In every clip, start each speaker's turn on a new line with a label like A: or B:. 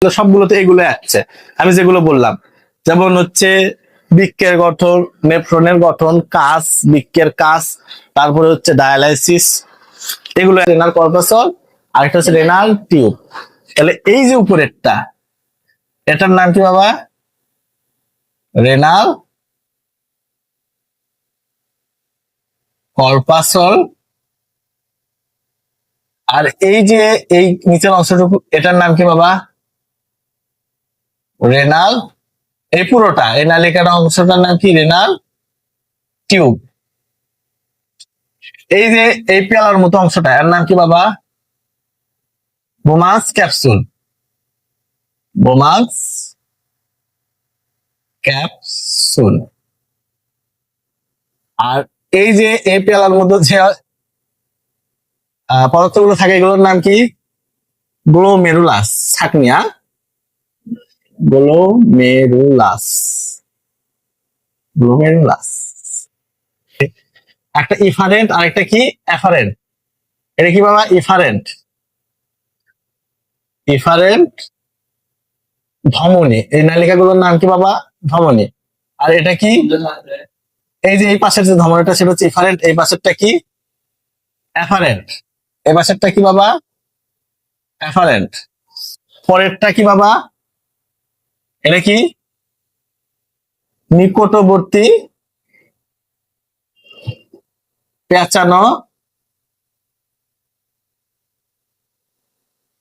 A: সবগুলোতে এগুলো আসছে। আমি যেগুলো বললাম, যেমন হচ্ছে বৃক্কের গঠন, নেফ্রনের গঠন, কাজ, বৃক্কের কাজ, তারপরে হচ্ছে ডায়ালাইসিস, এগুলো রেনাল কর্পাসল, আর একটা হচ্ছে রেনাল টিউব। তাহলে এই যে উপরেরটা, এটার নাম কি বাবা? Renal corpuscle. আর এই যে এই নিচের অংশটুকু, এটার নাম কি বাবা? রেনাল। এই পুরোটা এই নালিকার অংশটার নাম কি? Renal tube. এই যে এই পেয়ালার মতো অংশটা, এর নাম কি বাবা? বোমাস ক্যাপসুল। বোমাস ক্যাপসুল। আর এই যে এই পেয়ালার মধ্যে যে পদার্থগুলো থাকে, এগুলোর নাম কি? গ্লোমেরুলাস। ছাকনিয়া, গ্লোমেরুলাস। গ্লোমেরুলাস। একটা ইফারেন্ট আর একটা কি এফারেন্ট। এটা কি বাবা? ইফারেন্ট। ইফারেন্ট ধমনী। এই নালিকাগুলোর নাম কি বাবা? ধমনী। আর এটা কি? এই যে এই পাশের যে ধমনীটা, সেটা হচ্ছে ইফারেন্ট। এই পাশেরটা কি? এফারেন্ট। এই পাশেরটা কি বাবা? এফারেন্ট। পরেরটা কি বাবা? এটা কি? নিকটবর্তী পেঁচানো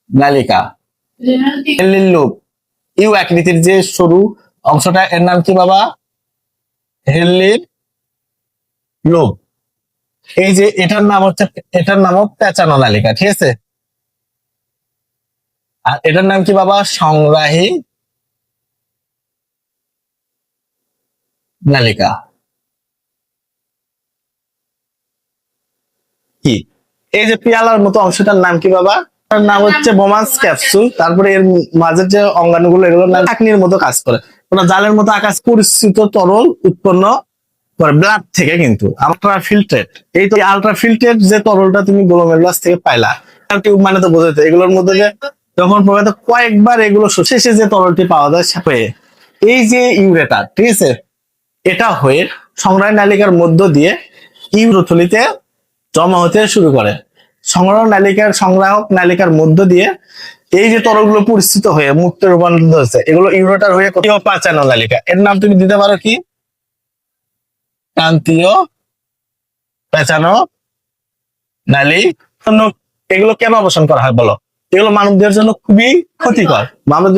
A: নালিকা। হেনলির লুপ। ইউ আকৃতির যে সরু অংশটা, এর নাম কি বাবা? হেনলির লুপ। এই যে এটার নাম হচ্ছে, এটার নামও পেঁচানো নালিকা, ঠিক আছে? আর এটার নাম কি বাবা? সংগ্রাহী নালিকা। কি এই যে পেয়ালার মতো অংশটার নাম কি বাবা? তার নাম হচ্ছে বোমাস ক্যাপসুল। তারপরে এর মাঝের যে অঙ্গাণুগুলো, এগুলোর নাম চাকনির মতো কাজ করে। ওরা জালের মতো আকাশ পরিস্থিত তরল উৎপন্ন করে ব্লাড থেকে, কিন্তু আলট্রা ফিল্ট্রেট। এই তো আলট্রা ফিল্ট্রেট যে তরলটা তুমি গ্লোমেরুলাস থেকে পাইলা, টিউব মানে তো বোঝাতে, এগুলোর মধ্যে যে যখন প্রবাহিত কয়েকবার এগুলো শেষে যে তরলটি পাওয়া যায় সাপে, এই যে ইউরেটার, ঠিক আছে, এটা হয়ে সংগ্রাহী নালিকার মধ্য দিয়ে ইউরোথলিতে জমা হতে শুরু করে। সংগ্রাহক নালিকার মধ্য দিয়ে এই যে তরলগুলো পরিস্থিত হয়ে মুক্তে রূপান্তরিত হচ্ছে, এগুলো ইউরোটার হয়ে পাচানো নালিকা। এর নাম তুমি দিতে পারো কি? ক্রান্তীয় পেঁচানো নালী। এগুলো কেন অবসান করা হয় বলো? এগুলো মানবদের জন্য খুবই ক্ষতিকর।